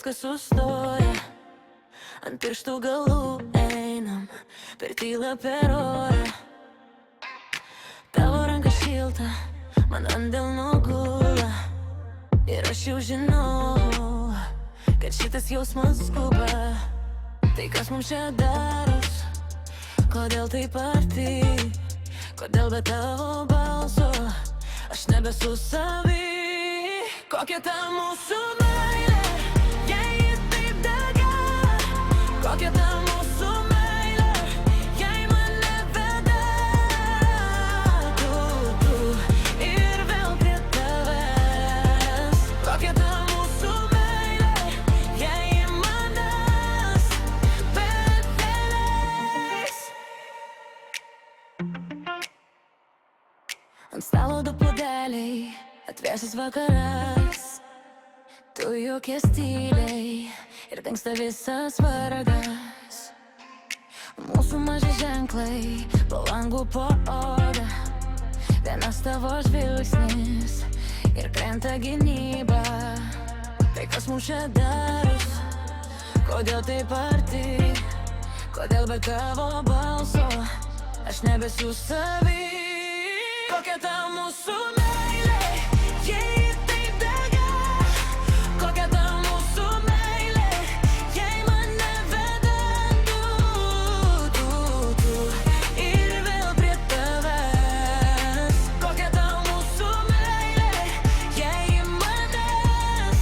viskas sustoja, ant pirštų galų einam, per tylą, per orą. Tavo ranka šilta, man ant delnų gula, ir aš jau žinau, kad šitas jausmas skuba. Tai kas mums čia daros, kodėl taip arti, kodėl be tavo balso aš nebesu savi. Kokia ta mūsų meilė, jei ji taip dega, kokia ta mūsų meilė, jei mane veda tu ir vėl prie tavęs. Kokia ta mūsų meilė, jei ji manęs bevėlės. Ant stalo du puodeliai, atvėsęs vakaras, tu juokies tyliai ir dingsta visas vargas. Mūsų maži ženklai, po langų, po oda, vienas tavo žvilgsnis ir krenta gynyba. Tai kas mums čia daros, kodėl taip arti, kodėl be tavo balso aš nebesu savi. Kokia ta mūsų meilė, jei ji taip dega, kokia ta mūsų meilė, jei mane veda tu ir vėl prie tavęs. Kokia ta mūsų meilė, jei ji manęs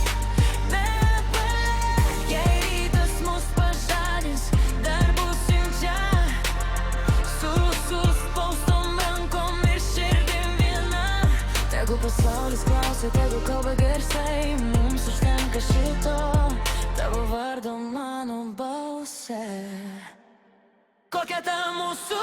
nepalies. Jei rytas mus pažadins, dar būsim čia, su suspaustom rankom ir širdim viena. Tegu pasaulis klausia, tegu kalba garsai, mums užtenka šito tavo vardo mano balse. Kokia ta mūsų